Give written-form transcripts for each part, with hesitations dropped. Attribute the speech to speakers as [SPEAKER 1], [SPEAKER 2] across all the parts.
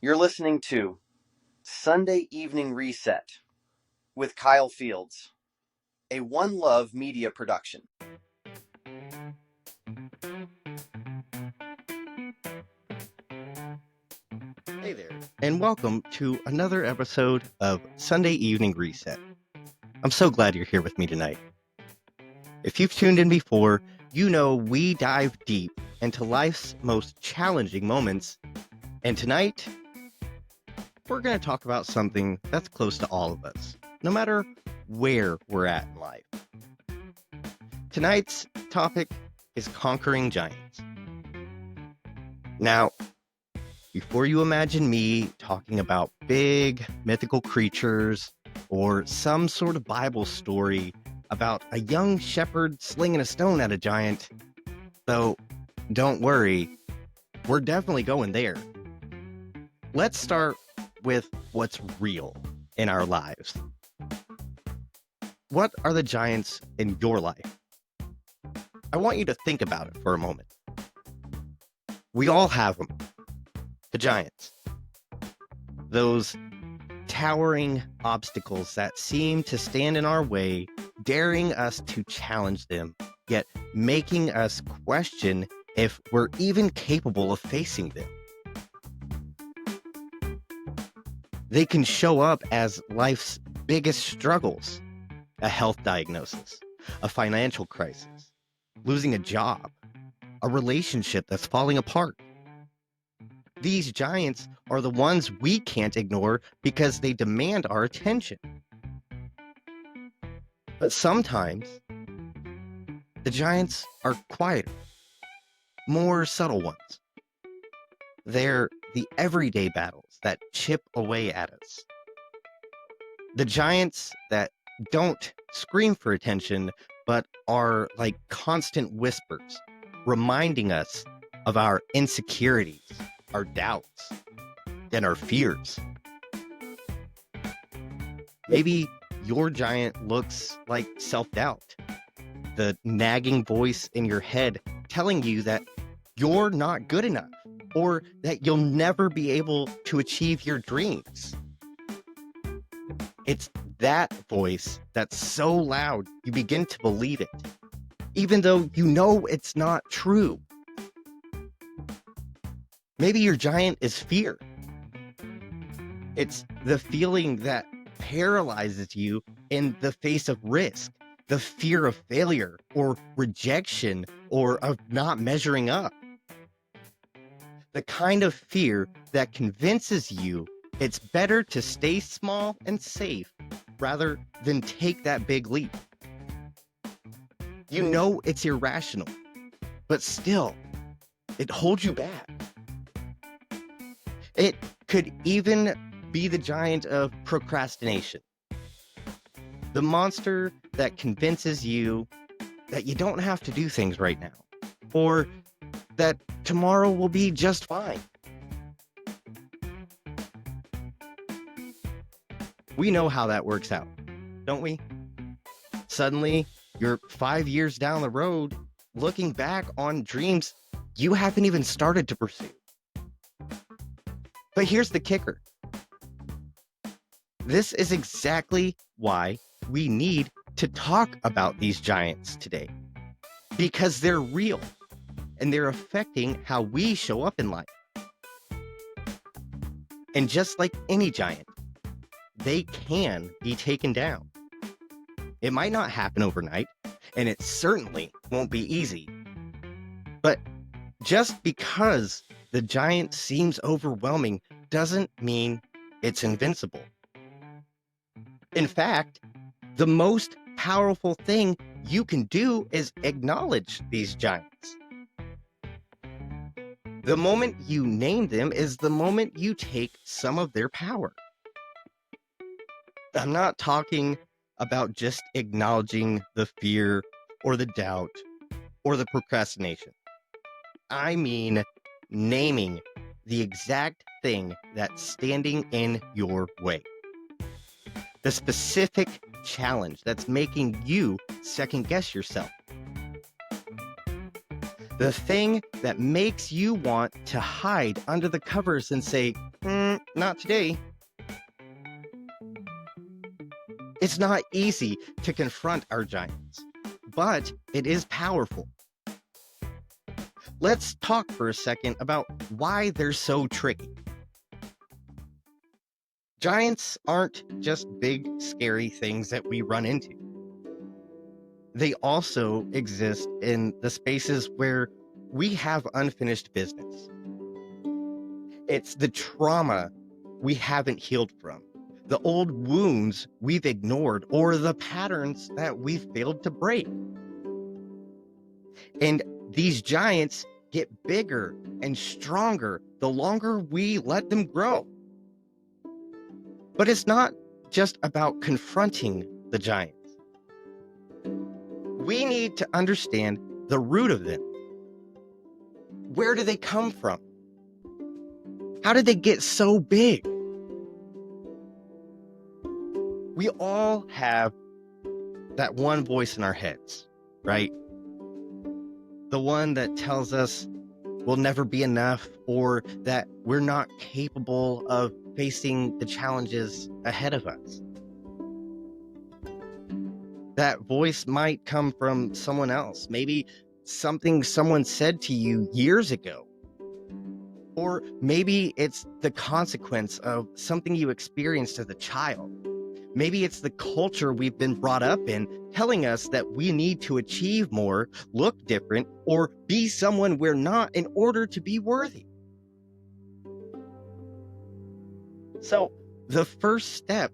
[SPEAKER 1] You're listening to Sunday Evening Reset with Kyle Fields, a One Love media production.
[SPEAKER 2] Hey there, and welcome to another episode of Sunday Evening Reset. I'm so glad you're here with me tonight. If you've tuned in before, you know we dive deep into life's most challenging moments, and tonight, we're going to talk about something that's close to all of us, no matter where we're at in life. Tonight's topic is conquering giants. Now, before you imagine me talking about big mythical creatures or some sort of Bible story about a young shepherd slinging a stone at a giant, though don't worry, we're definitely going there. Let's start with what's real in our lives. What are the giants in your life? I want you to think about it for a moment. We all have them. The giants. Those towering obstacles that seem to stand in our way, daring us to challenge them, yet making us question if we're even capable of facing them. They can show up as life's biggest struggles: a health diagnosis, a financial crisis, losing a job, a relationship that's falling apart. These giants are the ones we can't ignore because they demand our attention. But sometimes, the giants are quieter, more subtle ones. They're the everyday battles that chip away at us. The giants that don't scream for attention, but are like constant whispers, reminding us of our insecurities, our doubts, and our fears. Maybe your giant looks like self-doubt, the nagging voice in your head telling you that you're not good enough or that you'll never be able to achieve your dreams. It's that voice that's so loud you begin to believe it, even though you know it's not true. Maybe your giant is fear. It's the feeling that paralyzes you in the face of risk, the fear of failure or rejection or of not measuring up. The kind of fear that convinces you it's better to stay small and safe rather than take that big leap. You know it's irrational, but still, it holds you back. It could even be the giant of procrastination. The monster that convinces you that you don't have to do things right now, or that tomorrow will be just fine. We know how that works out, don't we? Suddenly, you're 5 years down the road, looking back on dreams you haven't even started to pursue. But here's the kicker. This is exactly why we need to talk about these giants today. Because they're real, and they're affecting how we show up in life. And just like any giant, they can be taken down. It might not happen overnight, and it certainly won't be easy. But just because the giant seems overwhelming doesn't mean it's invincible. In fact, the most powerful thing you can do is acknowledge these giants. The moment you name them is the moment you take some of their power. I'm not talking about just acknowledging the fear or the doubt or the procrastination. I mean naming the exact thing that's standing in your way. The specific challenge that's making you second guess yourself. The thing that makes you want to hide under the covers and say, Not today. It's not easy to confront our giants, but it is powerful. Let's talk for a second about why they're so tricky. Giants aren't just big, scary things that we run into. They also exist in the spaces where we have unfinished business. It's the trauma we haven't healed from, the old wounds we've ignored, or the patterns that we've failed to break. And these giants get bigger and stronger the longer we let them grow. But it's not just about confronting the giants. We need to understand the root of them. Where do they come from? How did they get so big? We all have that one voice in our heads, right? The one that tells us we'll never be enough, or that we're not capable of facing the challenges ahead of us. That voice might come from someone else, maybe something someone said to you years ago. Or maybe it's the consequence of something you experienced as a child. Maybe it's the culture we've been brought up in telling us that we need to achieve more, look different, or be someone we're not in order to be worthy. So, the first step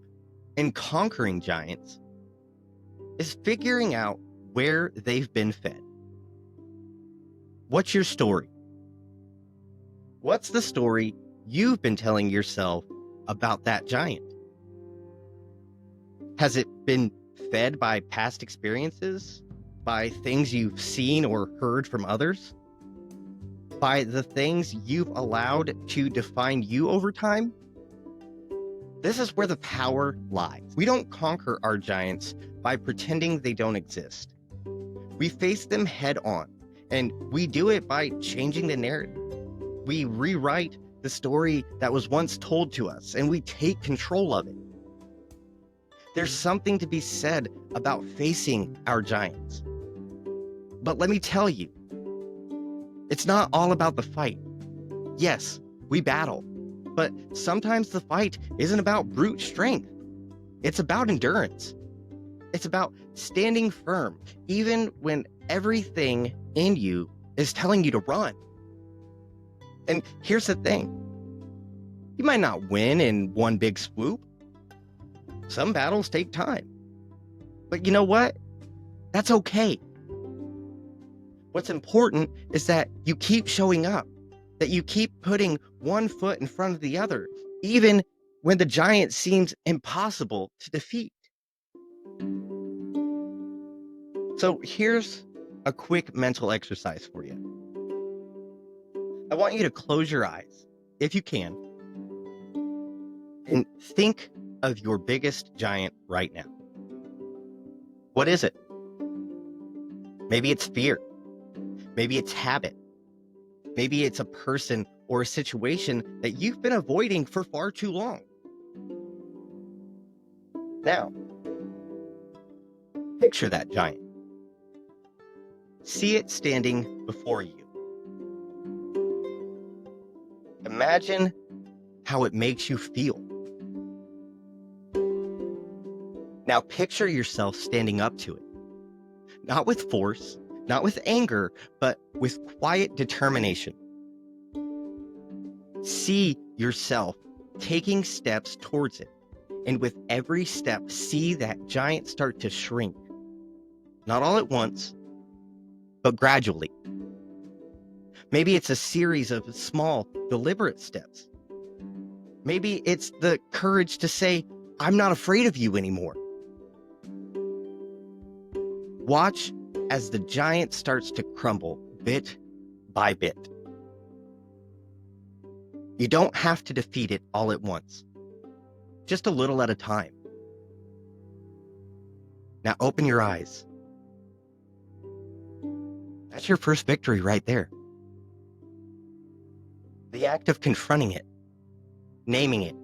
[SPEAKER 2] in conquering giants is figuring out where they've been fed. What's your story? What's the story you've been telling yourself about that giant? Has it been fed by past experiences? By things you've seen or heard from others? By the things you've allowed to define you over time? This is where the power lies. We don't conquer our giants by pretending they don't exist. We face them head on, and we do it by changing the narrative. We rewrite the story that was once told to us, and we take control of it. There's something to be said about facing our giants. But let me tell you, it's not all about the fight. Yes, we battle, but sometimes the fight isn't about brute strength. It's about endurance. It's about standing firm, even when everything in you is telling you to run. And here's the thing. You might not win in one big swoop. Some battles take time. But you know what? That's okay. What's important is that you keep showing up, that you keep putting one foot in front of the other, even when the giant seems impossible to defeat. So here's a quick mental exercise for you. I want you to close your eyes, if you can, and think of your biggest giant right now. What is it? Maybe it's fear. Maybe it's habit. Maybe it's a person or a situation that you've been avoiding for far too long. Now, picture that giant. See it standing before you. Imagine how it makes you feel. Now picture yourself standing up to it. Not with force, not with anger, but with quiet determination. See yourself taking steps towards it. And with every step, see that giant start to shrink. Not all at once, but gradually. Maybe it's a series of small, deliberate steps. Maybe it's the courage to say, I'm not afraid of you anymore. Watch as the giant starts to crumble bit by bit. You don't have to defeat it all at once, just a little at a time. Now open your eyes. That's your first victory right there. The act of confronting it, naming it,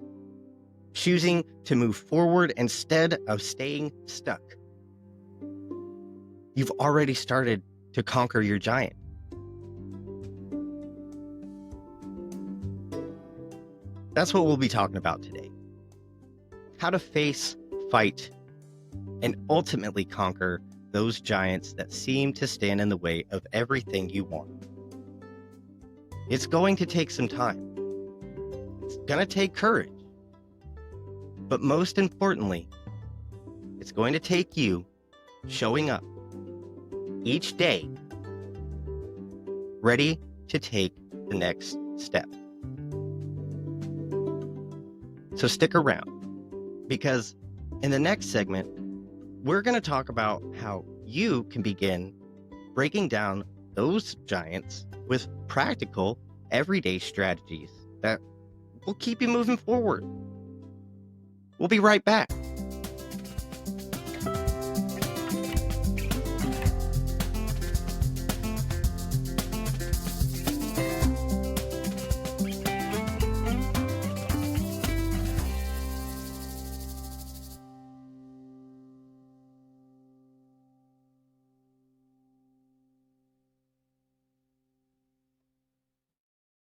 [SPEAKER 2] choosing to move forward instead of staying stuck. You've already started to conquer your giant. That's what we'll be talking about today. How to face, fight, and ultimately conquer those giants that seem to stand in the way of everything you want. It's going to take some time. It's going to take courage. But most importantly, it's going to take you showing up each day, ready to take the next step. So stick around, because in the next segment, we're going to talk about how you can begin breaking down those giants with practical, everyday strategies that will keep you moving forward. We'll be right back.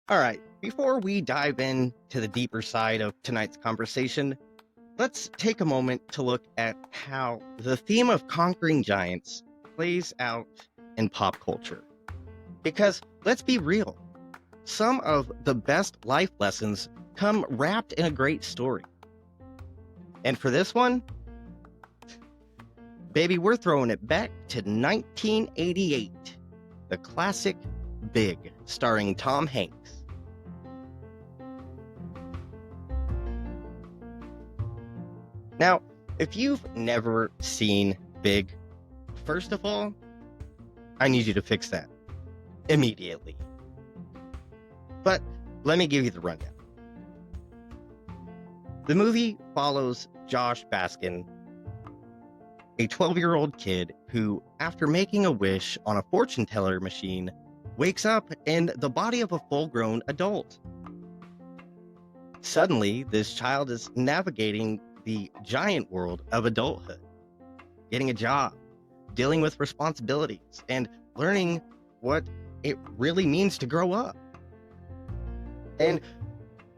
[SPEAKER 2] All right, before we dive into the deeper side of tonight's conversation, let's take a moment to look at how the theme of conquering giants plays out in pop culture. Because let's be real, some of the best life lessons come wrapped in a great story. And for this one, baby, we're throwing it back to 1988, the classic Big, starring Tom Hanks. Now, if you've never seen Big, first of all, I need you to fix that immediately. But let me give you the rundown. The movie follows Josh Baskin, a 12-year-old kid who, after making a wish on a fortune teller machine, wakes up in the body of a full-grown adult. Suddenly, this child is navigating the giant world of adulthood, getting a job, dealing with responsibilities, and learning what it really means to grow up. And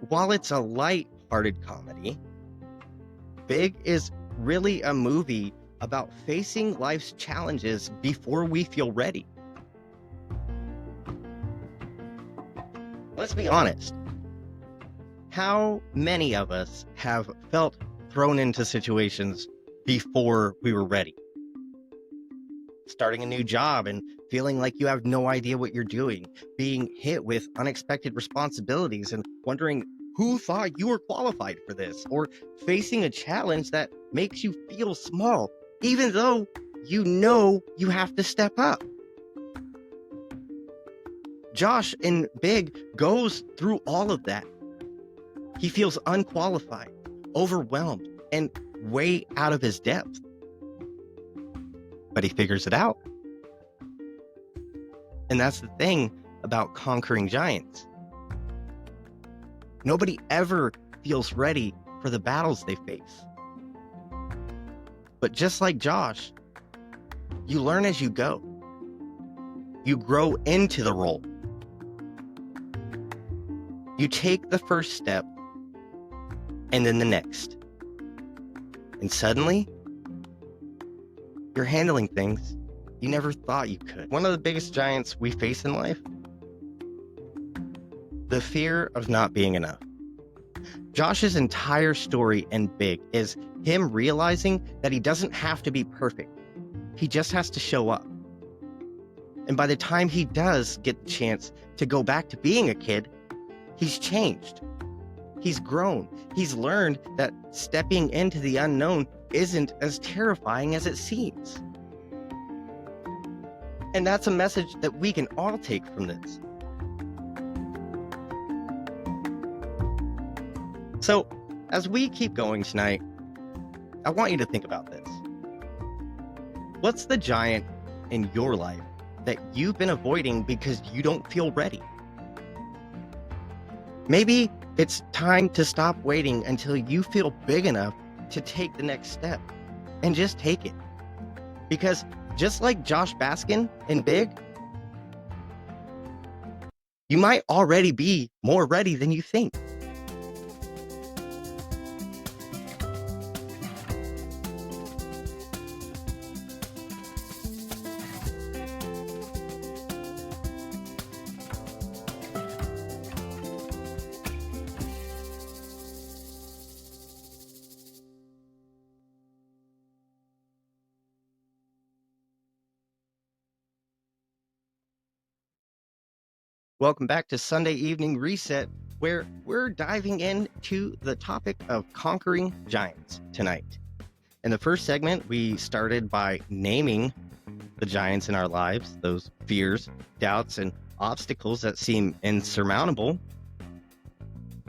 [SPEAKER 2] while it's a light-hearted comedy, Big is really a movie about facing life's challenges before we feel ready. Let's be honest. How many of us have felt thrown into situations before we were ready? Starting a new job and feeling like you have no idea what you're doing, being hit with unexpected responsibilities and wondering who thought you were qualified for this, or facing a challenge that makes you feel small, even though you know you have to step up. Josh in Big goes through all of that. He feels unqualified, overwhelmed, and way out of his depth. But he figures it out. And that's the thing about conquering giants. Nobody ever feels ready for the battles they face. But just like Josh, you learn as you go. You grow into the role. You take the first step, and then the next. And suddenly, you're handling things you never thought you could. One of the biggest giants we face in life, the fear of not being enough. Josh's entire story in Big is him realizing that he doesn't have to be perfect. He just has to show up. And by the time he does get the chance to go back to being a kid, he's changed. He's grown. He's learned that stepping into the unknown isn't as terrifying as it seems. And that's a message that we can all take from this. So, as we keep going tonight, I want you to think about this. What's the giant in your life that you've been avoiding because you don't feel ready? Maybe It's time to stop waiting until you feel big enough to take the next step and just take it. Because just like Josh Baskin in Big, you might already be more ready than you think. Welcome back to Sunday Evening Reset, where we're diving into the topic of conquering giants tonight. In the first segment, we started by naming the giants in our lives, those fears, doubts, and obstacles that seem insurmountable.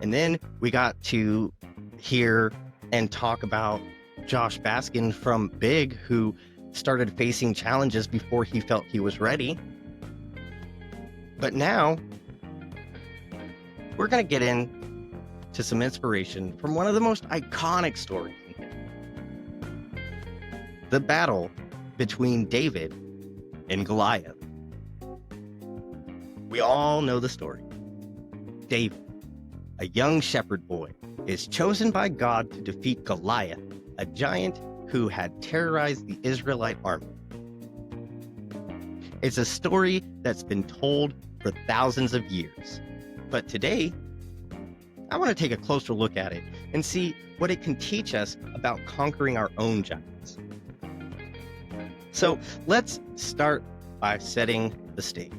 [SPEAKER 2] And then we got to hear and talk about Josh Baskin from Big, who started facing challenges before he felt he was ready. But now, we're going to get into some inspiration from one of the most iconic stories in history. The battle between David and Goliath. We all know the story. David, a young shepherd boy, is chosen by God to defeat Goliath, a giant who had terrorized the Israelite army. It's a story that's been told for thousands of years. But today, I want to take a closer look at it and see what it can teach us about conquering our own giants. So let's start by setting the stage.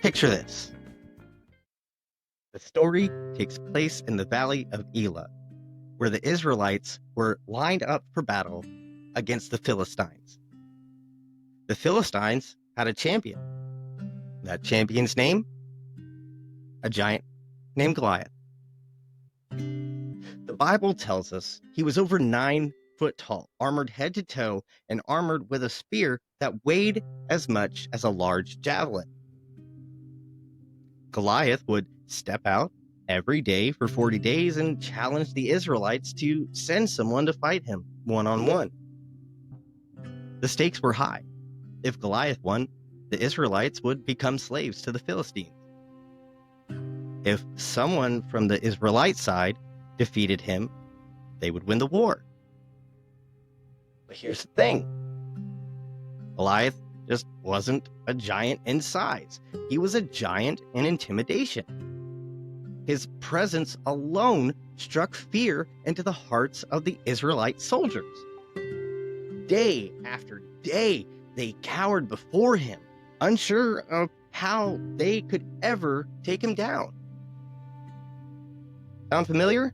[SPEAKER 2] Picture this. The story takes place in the valley of Elah, where the Israelites were lined up for battle against the Philistines. The Philistines had a champion. That champion's name? A giant named Goliath. The Bible tells us he was over 9 foot tall, armored head to toe, and armored with a spear that weighed as much as a large javelin. Goliath would step out every day for 40 days and challenge the Israelites to send someone to fight him one-on-one. The stakes were high. If Goliath won, the Israelites would become slaves to the Philistines. If someone from the Israelite side defeated him, they would win the war. But here's the thing. Goliath just wasn't a giant in size. He was a giant in intimidation. His presence alone struck fear into the hearts of the Israelite soldiers. Day after day, they cowered before him, unsure of how they could ever take him down. Sound familiar?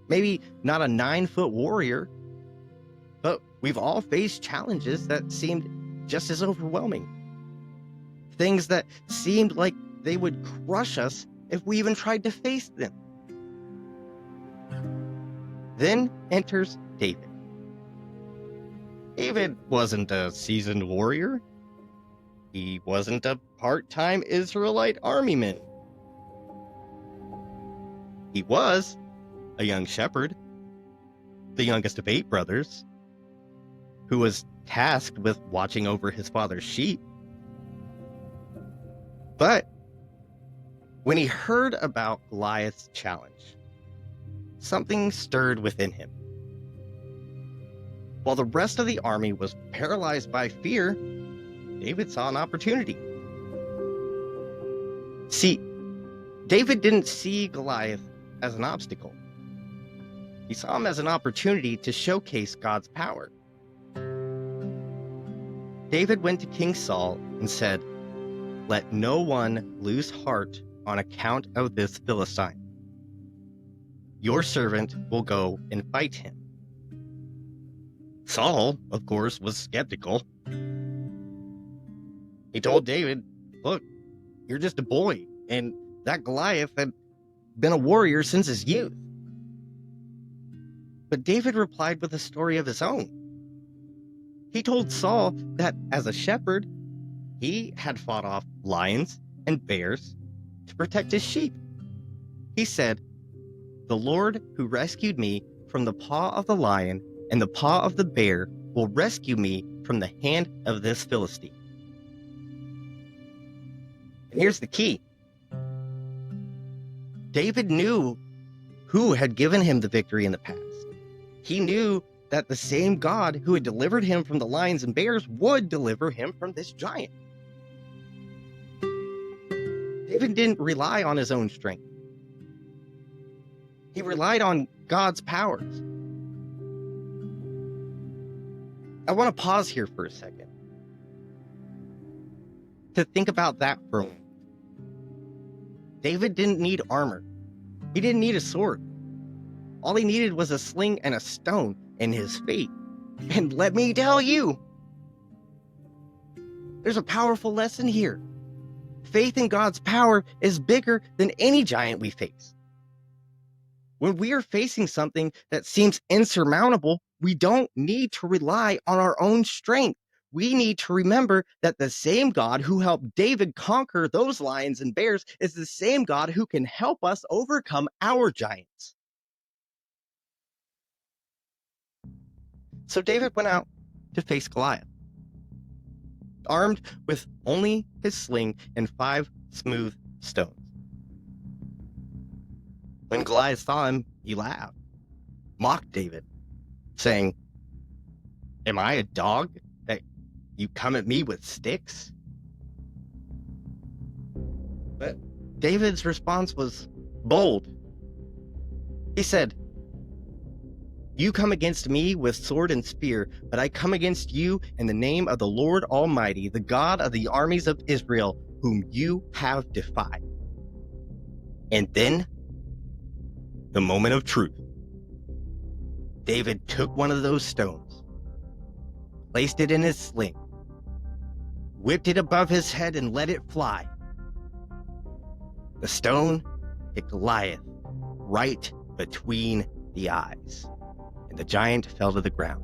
[SPEAKER 2] Maybe not a 9-foot warrior, but we've all faced challenges that seemed just as overwhelming. Things that seemed like they would crush us if we even tried to face them. Then enters David. David wasn't a seasoned warrior. He wasn't a part-time Israelite armyman. He was a young shepherd, the youngest of 8 brothers, who was tasked with watching over his father's sheep. But when he heard about Goliath's challenge, something stirred within him. While the rest of the army was paralyzed by fear, David saw an opportunity. See, David didn't see Goliath as an obstacle. He saw him as an opportunity to showcase God's power. David went to King Saul and said, "Let no one lose heart on account of this Philistine. Your servant will go and fight him." Saul, of course, was skeptical. He told David, "Look, you're just a boy, and that Goliath had been a warrior since his youth." But David replied with a story of his own. He told Saul that as a shepherd, he had fought off lions and bears, to protect his sheep. He said, "The Lord who rescued me from the paw of the lion and the paw of the bear will rescue me from the hand of this Philistine." And here's the key. David knew who had given him the victory in the past. He knew that the same God who had delivered him from the lions and bears would deliver him from this giant. David didn't rely on his own strength. He relied on God's powers. I want to pause here for a second to think about that for a moment. David didn't need armor. He didn't need a sword. All he needed was a sling and a stone and his faith. And let me tell you, there's a powerful lesson here. Faith in God's power is bigger than any giant we face. When we are facing something that seems insurmountable, we don't need to rely on our own strength. We need to remember that the same God who helped David conquer those lions and bears is the same God who can help us overcome our giants. So David went out to face Goliath, armed with only his sling and 5 smooth stones. When Goliath saw him, he laughed, mocked David, saying, "Am I a dog that you come at me with sticks?" But David's response was bold. He said, "You come against me with sword and spear, but I come against you in the name of the Lord Almighty, the God of the armies of Israel, whom you have defied." And then, the moment of truth. David took one of those stones, placed it in his sling, whipped it above his head, and let it fly. The stone hit Goliath right between the eyes, and the giant fell to the ground,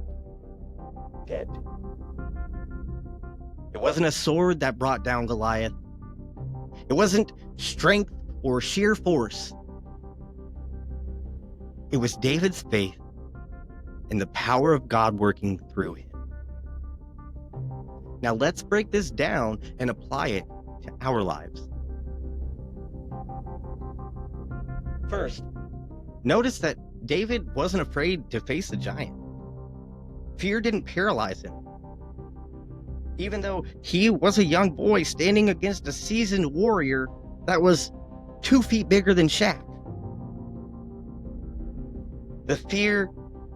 [SPEAKER 2] dead. It wasn't a sword that brought down Goliath. It wasn't strength or sheer force. It was David's faith and the power of God working through him. Now let's break this down and apply it to our lives. First, notice that David wasn't afraid to face the giant. Fear didn't paralyze him. Even though he was a young boy standing against a seasoned warrior that was 2 feet bigger than Shaq. The fear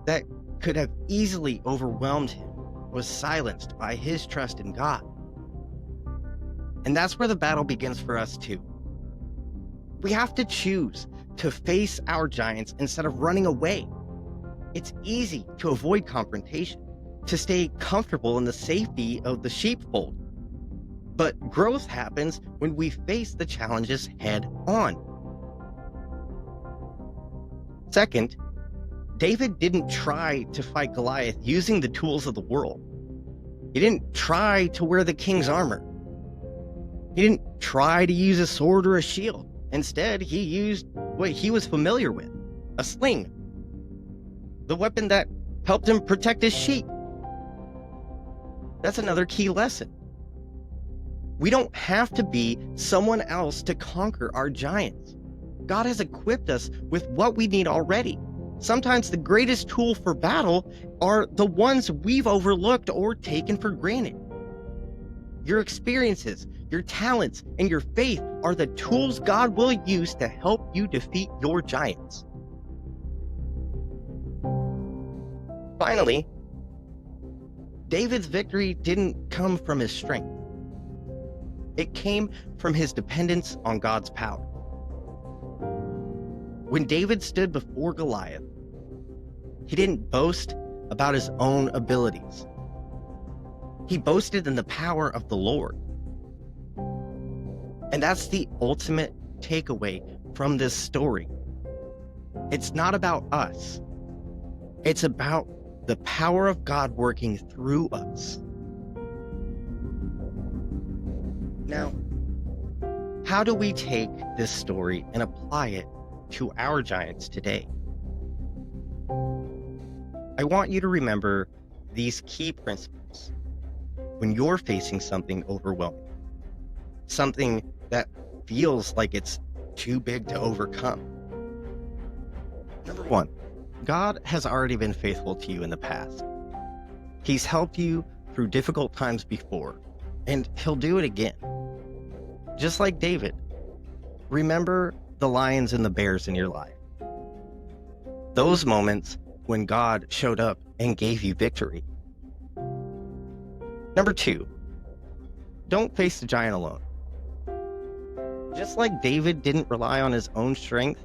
[SPEAKER 2] that could have easily overwhelmed him was silenced by his trust in God. And that's where the battle begins for us too. We have to choose to face our giants instead of running away. It's easy to avoid confrontation, to stay comfortable in the safety of the sheepfold. But growth happens when we face the challenges head on. Second, David didn't try to fight Goliath using the tools of the world. He didn't try to wear the king's armor. He didn't try to use a sword or a shield. Instead, he used what he was familiar with, a sling, the weapon that helped him protect his sheep. That's another key lesson. We don't have to be someone else to conquer our giants. God has equipped us with what we need already. Sometimes the greatest tool for battle are the ones we've overlooked or taken for granted. Your experiences, your talents, and your faith are the tools God will use to help you defeat your giants. Finally, David's victory didn't come from his strength. It came from his dependence on God's power. When David stood before Goliath, he didn't boast about his own abilities. He boasted in the power of the Lord. And that's the ultimate takeaway from this story. It's not about us. It's about the power of God working through us. Now, how do we take this story and apply it to our giants today? I want you to remember these key principles when you're facing something overwhelming, something that feels like it's too big to overcome. Number one, God has already been faithful to you in the past. He's helped you through difficult times before, and he'll do it again. Just like David, remember the lions and the bears in your life. Those moments when God showed up and gave you victory. Number two, don't face the giant alone. Just like David didn't rely on his own strength,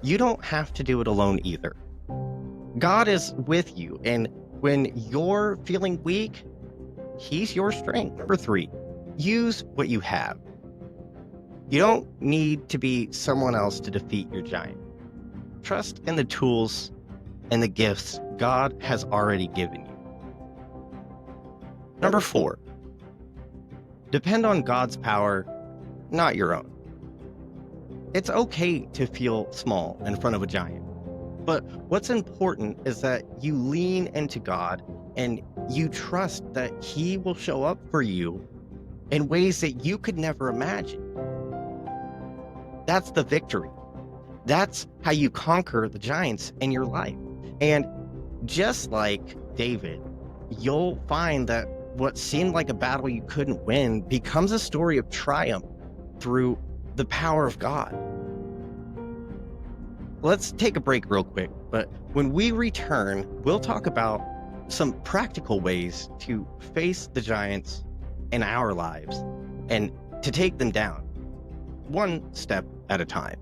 [SPEAKER 2] you don't have to do it alone either. God is with you, and when you're feeling weak, he's your strength. Number three, use what you have. You don't need to be someone else to defeat your giant. Trust in the tools and the gifts God has already given you. Number four, depend on God's power, not your own. It's okay to feel small in front of a giant, but what's important is that you lean into God and you trust that he will show up for you in ways that you could never imagine. That's the victory. That's how you conquer the giants in your life. And just like David, you'll find that what seemed like a battle you couldn't win becomes a story of triumph through the power of God. Let's take a break real quick, but when we return, we'll talk about some practical ways to face the giants in our lives and to take them down, one step at a time.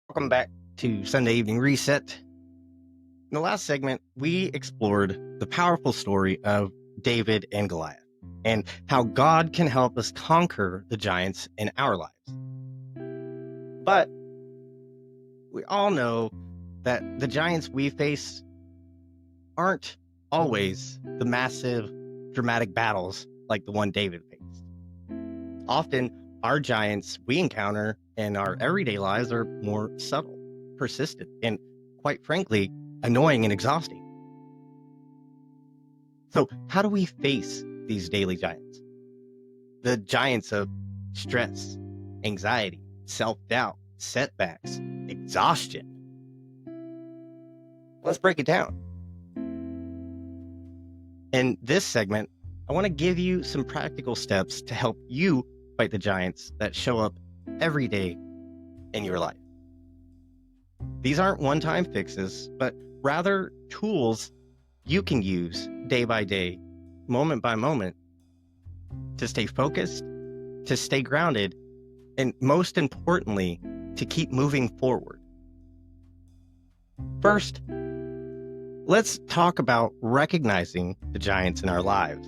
[SPEAKER 2] Welcome back to Sunday Evening Reset. In the last segment, we explored the powerful story of David and Goliath and how God can help us conquer the giants in our lives. But we all know that the giants we face aren't always the massive, dramatic battles like the one David faced. Often, our giants we encounter in our everyday lives are more subtle, persistent, and quite frankly, annoying and exhausting. So how do we face these daily giants? The giants of stress, anxiety, self-doubt, setbacks, exhaustion. Let's break it down. In this segment, I want to give you some practical steps to help you fight the giants that show up every day in your life. These aren't one-time fixes, but rather tools you can use day by day, moment by moment, to stay focused, to stay grounded, and most importantly, to keep moving forward. First, let's talk about recognizing the giants in our lives.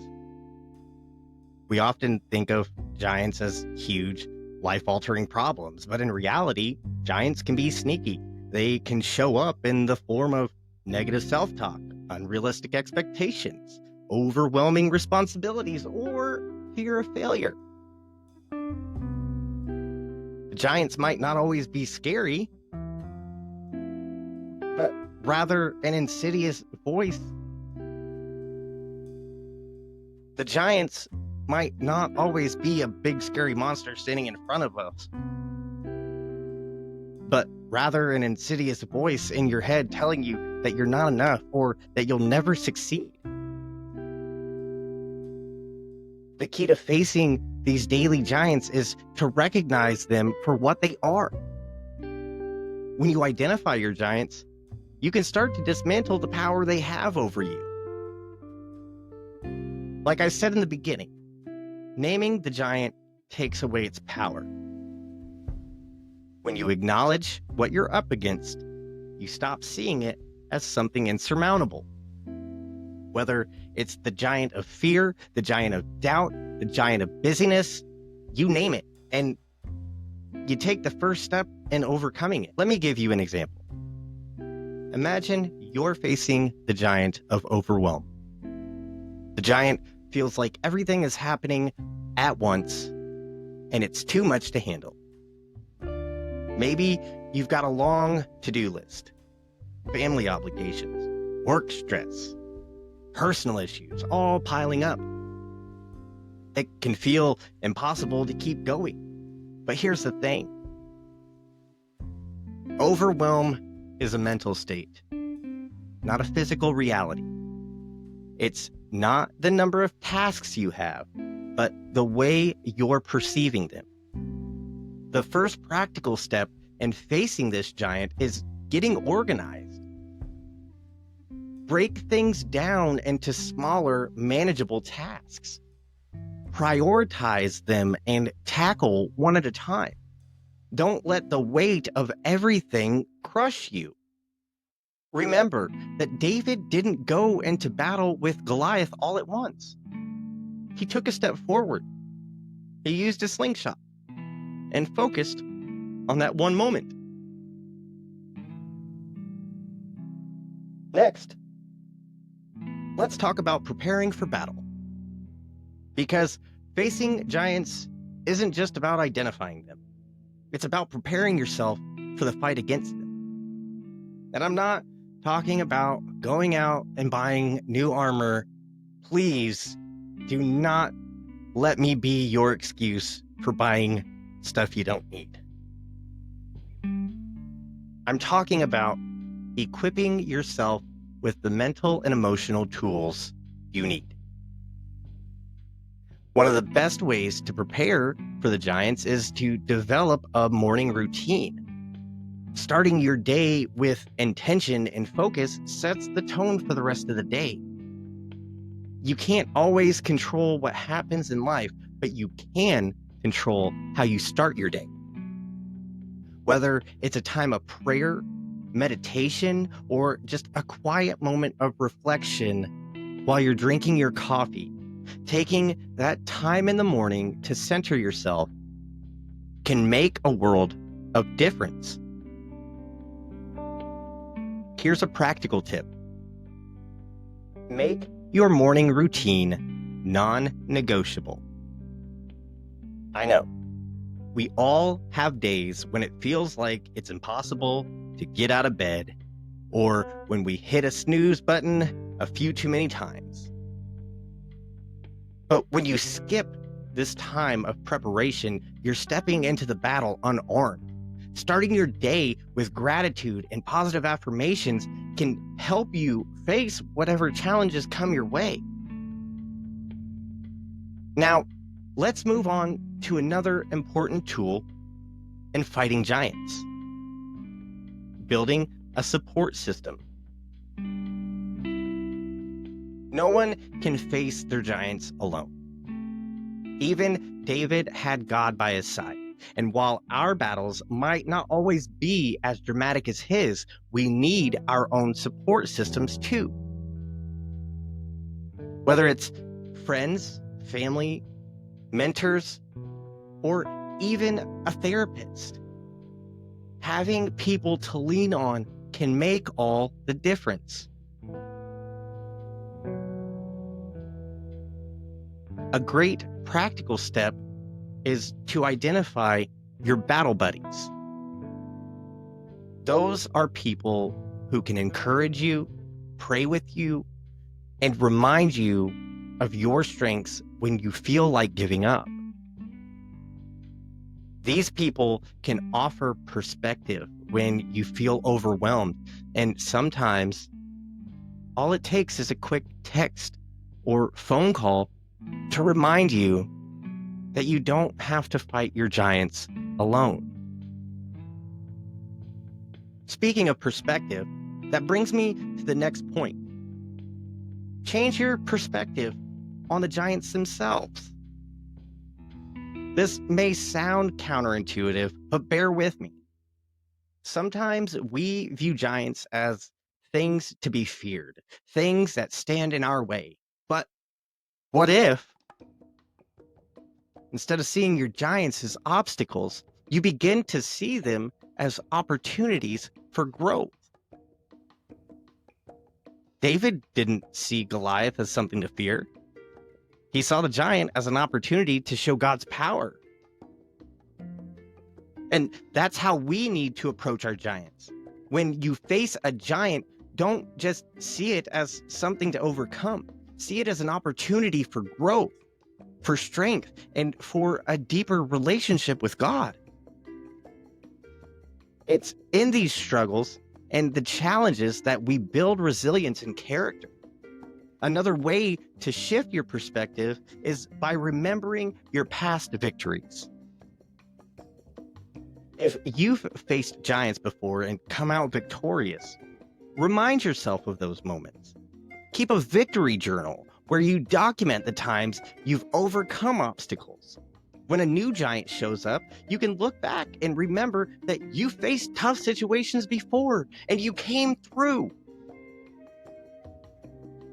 [SPEAKER 2] We often think of giants as huge, life-altering problems, but in reality, giants can be sneaky. They can show up in the form of negative self-talk, unrealistic expectations, overwhelming responsibilities, or fear of failure. The giants might not always be scary, but rather an insidious voice. The giants might not always be a big scary monster standing in front of us, but rather an insidious voice in your head telling you that you're not enough or that you'll never succeed. The key to facing these daily giants is to recognize them for what they are. When you identify your giants, you can start to dismantle the power they have over you. Like I said in the beginning, naming the giant takes away its power. When you acknowledge what you're up against, you stop seeing it as something insurmountable. Whether it's the giant of fear, the giant of doubt, the giant of busyness, you name it, and you take the first step in overcoming it. Let me give you an example. Imagine you're facing the giant of overwhelm. The giant feels like everything is happening at once, and it's too much to handle. Maybe you've got a long to-do list, family obligations, work stress, personal issues, all piling up. It can feel impossible to keep going. But here's the thing. Overwhelm is a mental state, not a physical reality. It's not the number of tasks you have, but the way you're perceiving them. The first practical step in facing this giant is getting organized. Break things down into smaller, manageable tasks. Prioritize them and tackle one at a time. Don't let the weight of everything crush you. Remember that David didn't go into battle with Goliath all at once. He took a step forward. He used a slingshot and focused on that one moment. Next, let's talk about preparing for battle. Because facing giants isn't just about identifying them. It's about preparing yourself for the fight against them. And I'm not talking about going out and buying new armor. Please do not let me be your excuse for buying stuff you don't need. I'm talking about equipping yourself with the mental and emotional tools you need. One of the best ways to prepare for the giants is to develop a morning routine. Starting your day with intention and focus sets the tone for the rest of the day. You can't always control what happens in life, but you can control how you start your day. Whether it's a time of prayer, meditation, or just a quiet moment of reflection while you're drinking your coffee, taking that time in the morning to center yourself can make a world of difference. Here's a practical tip. Make your morning routine non-negotiable. I know, we all have days when it feels like it's impossible to get out of bed, or when we hit a snooze button a few too many times. But when you skip this time of preparation, you're stepping into the battle unarmed. Starting your day with gratitude and positive affirmations can help you face whatever challenges come your way. Now, let's move on to another important tool in fighting giants: building a support system. No one can face their giants alone. Even David had God by his side. And while our battles might not always be as dramatic as his, we need our own support systems too. Whether it's friends, family, mentors, or even a therapist, having people to lean on can make all the difference. A great practical step is to identify your battle buddies. Those are people who can encourage you, pray with you, and remind you of your strengths when you feel like giving up. These people can offer perspective when you feel overwhelmed, and sometimes all it takes is a quick text or phone call to remind you that you don't have to fight your giants alone. Speaking of perspective, that brings me to the next point. Change your perspective on the giants themselves. This may sound counterintuitive, but bear with me. Sometimes we view giants as things to be feared, things that stand in our way. But what if, instead of seeing your giants as obstacles, you begin to see them as opportunities for growth? David didn't see Goliath as something to fear. He saw the giant as an opportunity to show God's power. And that's how we need to approach our giants. When you face a giant, don't just see it as something to overcome. See it as an opportunity for growth, for strength, and for a deeper relationship with God. It's in these struggles and the challenges that we build resilience and character. Another way to shift your perspective is by remembering your past victories. If you've faced giants before and come out victorious, remind yourself of those moments. Keep a victory journal where you document the times you've overcome obstacles. When a new giant shows up, you can look back and remember that you faced tough situations before and you came through.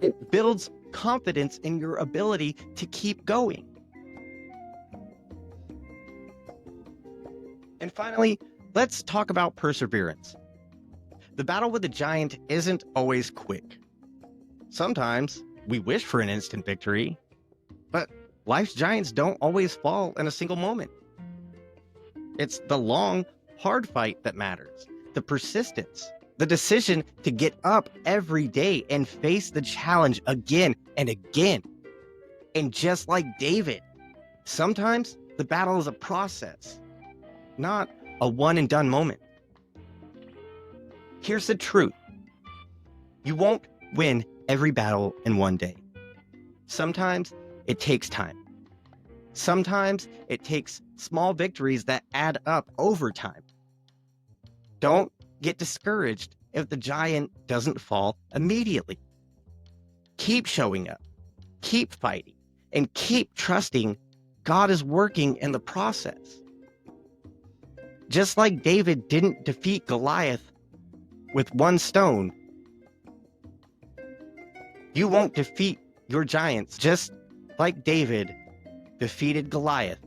[SPEAKER 2] It builds confidence in your ability to keep going. And finally, let's talk about perseverance. The battle with the giant isn't always quick. Sometimes we wish for an instant victory, but life's giants don't always fall in a single moment. It's the long, hard fight that matters, the persistence, the decision to get up every day and face the challenge again and again. And just like David, sometimes the battle is a process, not a one and done moment. Here's the truth. You won't win every battle in one day. Sometimes it takes time. Sometimes it takes small victories that add up over time. Don't get discouraged if the giant doesn't fall immediately. Keep showing up, keep fighting, and keep trusting God is working in the process. Just like David didn't defeat Goliath with one stone, you won't defeat your giants just like David defeated Goliath.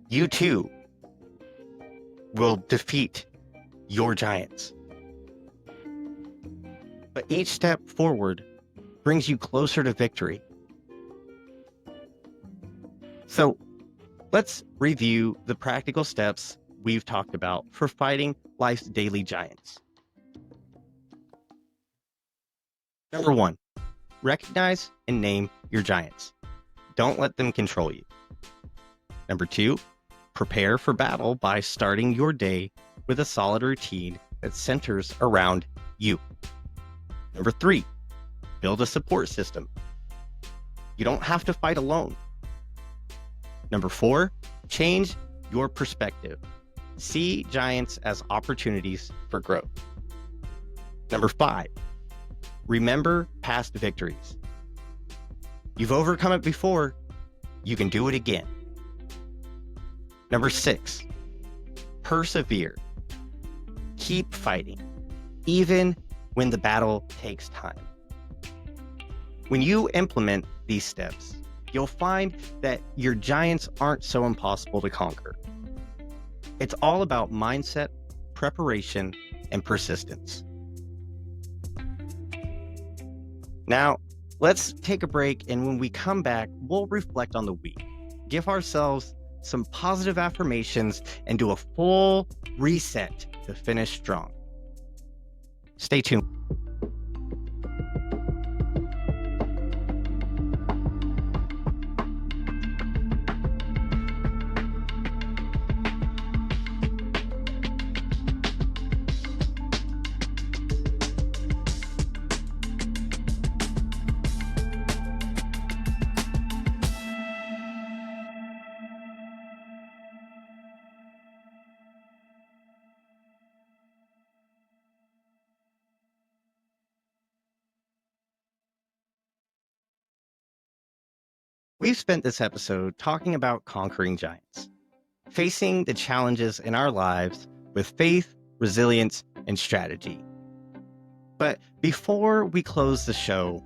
[SPEAKER 2] You too will defeat your giants. But each step forward brings you closer to victory. So let's review the practical steps we've talked about for fighting life's daily giants. Number 1, recognize and name your giants. Don't let them control you. Number 2, prepare for battle by starting your day with a solid routine that centers around you. Number 3, build a support system. You don't have to fight alone. Number 4, change your perspective. See giants as opportunities for growth. Number 5, remember past victories. You've overcome it before, you can do it again. Number 6, persevere. Keep fighting, even when the battle takes time. When you implement these steps, you'll find that your giants aren't so impossible to conquer. It's all about mindset, preparation, and persistence. Now, let's take a break, and when we come back, we'll reflect on the week, give ourselves some positive affirmations, and do a full reset to finish strong. Stay tuned. We've spent this episode talking about conquering giants. facing the challenges in our lives with faith, resilience, and strategy. But before we close the show,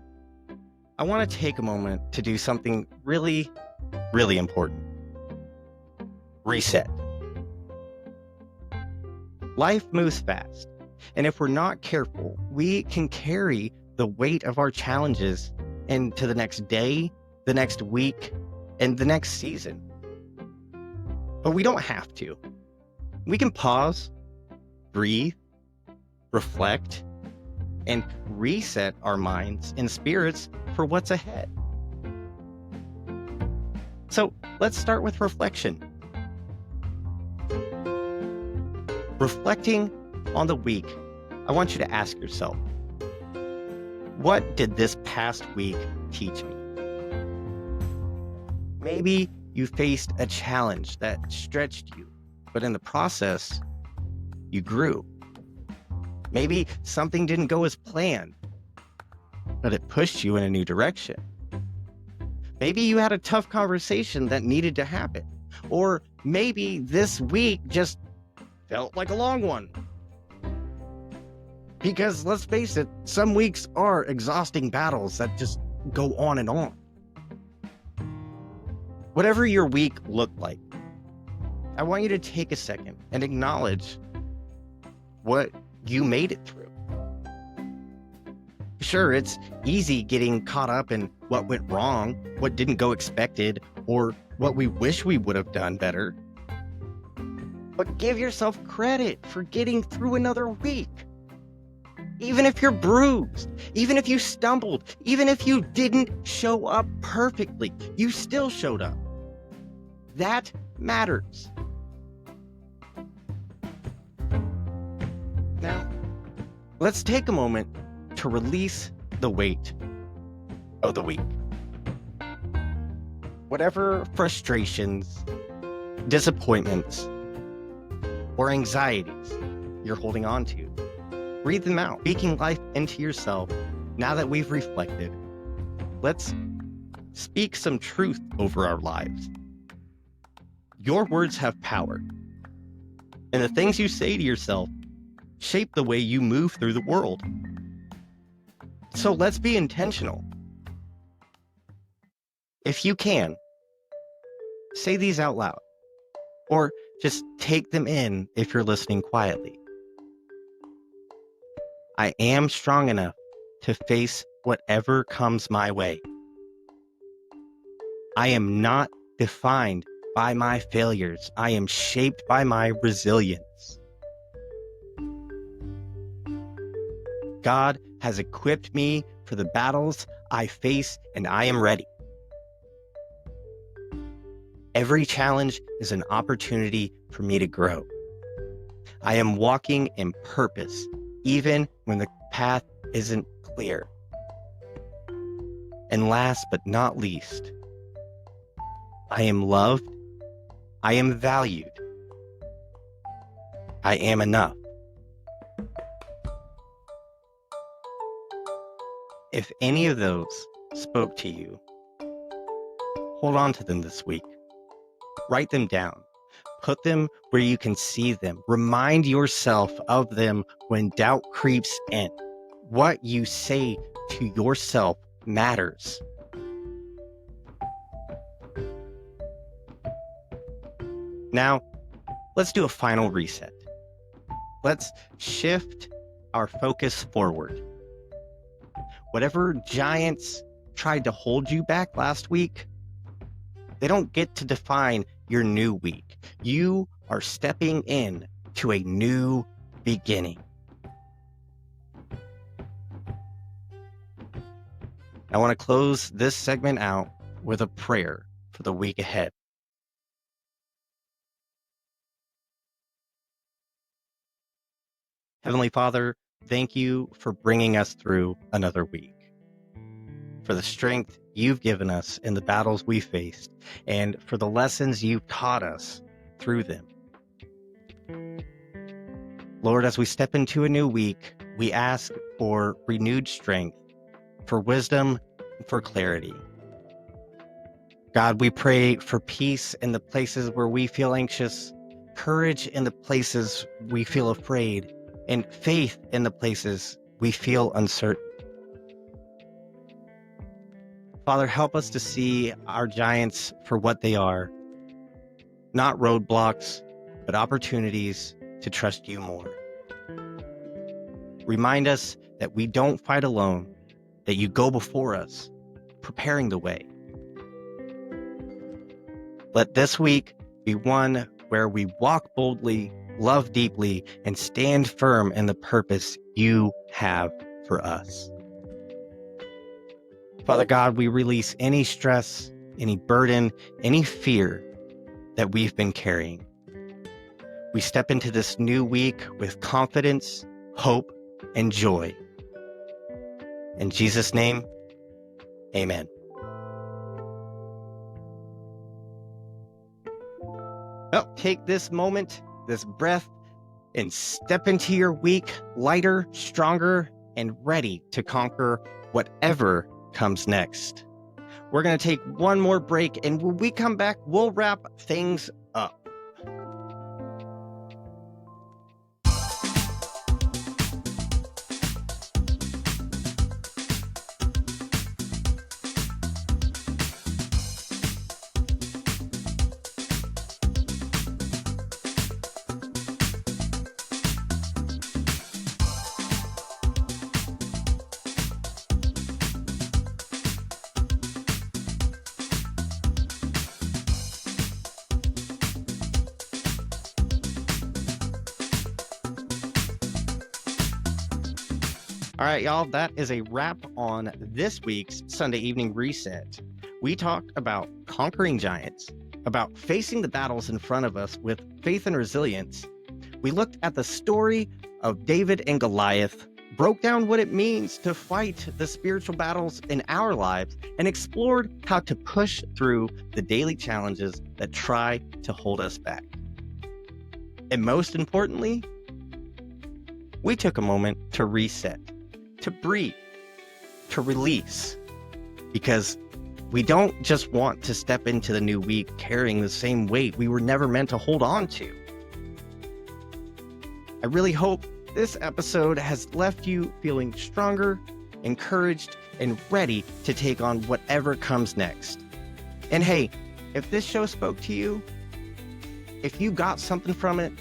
[SPEAKER 2] I want to take a moment to do something really, really important. Reset. Life moves fast, and if we're not careful, we can carry the weight of our challenges into the next day, the next week, and the next season. But we don't have to. We can pause, breathe, reflect, and reset our minds and spirits for what's ahead. So let's start with reflection. Reflecting on the week, I want you to ask yourself, what did this past week teach me? Maybe you faced a challenge that stretched you, but in the process, you grew. Maybe something didn't go as planned, but it pushed you in a new direction. Maybe you had a tough conversation that needed to happen, or maybe this week just felt like a long one. Because let's face it, some weeks are exhausting battles that just go on and on. Whatever your week looked like, I want you to take a second and acknowledge what you made it through. Sure, it's easy getting caught up in what went wrong, what didn't go expected, or what we wish we would have done better. But give yourself credit for getting through another week. Even if you're bruised, even if you stumbled, even if you didn't show up perfectly, you still showed up. That matters. Now, let's take a moment to release the weight of the week. Whatever frustrations, disappointments, or anxieties you're holding on to, breathe them out, speaking life into yourself. Now that we've reflected, let's speak some truth over our lives. Your words have power, and the things you say to yourself shape the way you move through the world. So let's be intentional. If you can, say these out loud, or just take them in if you're listening quietly. I am strong enough to face whatever comes my way. I am not defined by my failures. I am shaped by my resilience. God has equipped me for the battles I face, and I am ready. Every challenge is an opportunity for me to grow. I am walking in purpose, even when the path isn't clear. And last but not least, I am loved. I am valued. I am enough. If any of those spoke to you, hold on to them this week. Write them down. Put them where you can see them. Remind yourself of them when doubt creeps in. What you say to yourself matters. Now, let's do a final reset. Let's shift our focus forward. Whatever giants tried to hold you back last week, they don't get to define your new week. You are stepping in to a new beginning. I want to close this segment out with a prayer for the week ahead. Heavenly Father, thank you for bringing us through another week, for the strength you've given us in the battles we faced, and for the lessons you've taught us through them. Lord, as we step into a new week, we ask for renewed strength, for wisdom, and for clarity. God, we pray for peace in the places where we feel anxious, courage in the places we feel afraid, and faith in the places we feel uncertain. Father, help us to see our giants for what they are, not roadblocks, but opportunities to trust you more. Remind us that we don't fight alone, that you go before us, preparing the way. Let this week be one where we walk boldly, love deeply, and stand firm in the purpose you have for us. Father God, we release any stress, any burden, any fear that we've been carrying. We step into this new week with confidence, hope, and joy. In Jesus' name, amen. Well, take this moment, this breath, and step into your week lighter, stronger, and ready to conquer whatever comes next. We're going to take one more break, and when we come back, we'll wrap things up. All right, y'all, that is a wrap on this week's Sunday Evening Reset. We talked about conquering giants, about facing the battles in front of us with faith and resilience. We looked at the story of David and Goliath, broke down what it means to fight the spiritual battles in our lives, and explored how to push through the daily challenges that try to hold us back. And most importantly, we took a moment to reset, to breathe, to release, because we don't just want to step into the new week carrying the same weight we were never meant to hold on to. I really hope this episode has left you feeling stronger, encouraged, and ready to take on whatever comes next. And hey, if this show spoke to you, if you got something from it,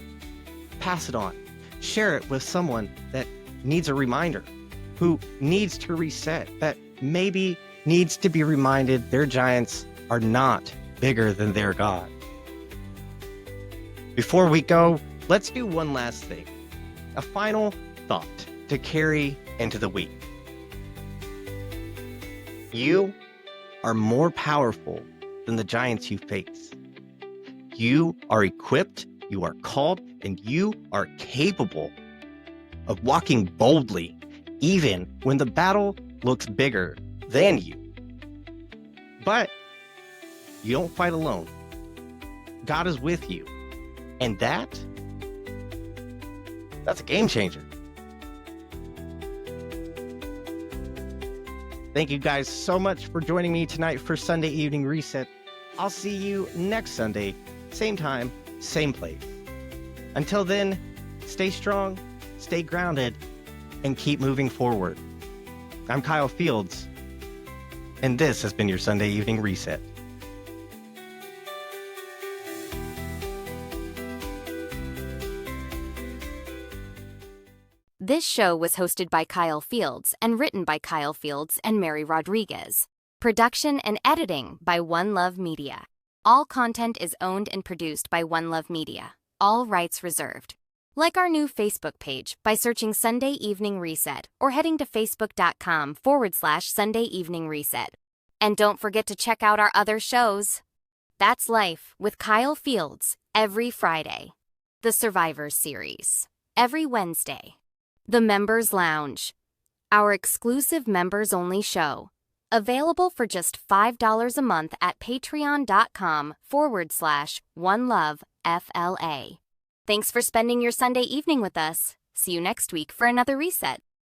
[SPEAKER 2] pass it on. Share it with someone that needs a reminder, who needs to reset, that maybe needs to be reminded their giants are not bigger than their God. Before we go, let's do one last thing. A final thought to carry into the week. You are more powerful than the giants you face. You are equipped, you are called, and you are capable of walking boldly, even when the battle looks bigger than you. But you don't fight alone. God is with you. And that's a game changer. Thank you guys so much for joining me tonight for Sunday Evening Reset. I'll see you next Sunday, same time, same place. Until then, stay strong, stay grounded, and keep moving forward. I'm Kyle Fields, and this has been your Sunday Evening Reset.
[SPEAKER 3] This show was hosted by Kyle Fields and written by Kyle Fields and Mary Rodriguez. Production and editing by One Love Media. All content is owned and produced by One Love Media. All rights reserved. Like our new Facebook page by searching Sunday Evening Reset or heading to facebook.com/Sunday Evening Reset. And don't forget to check out our other shows. That's Life with Kyle Fields every Friday. The Survivors series every Wednesday. The Members Lounge, our exclusive members-only show. Available for just $5 a month at patreon.com/OneLoveFLA. Thanks for spending your Sunday evening with us. See you next week for another reset.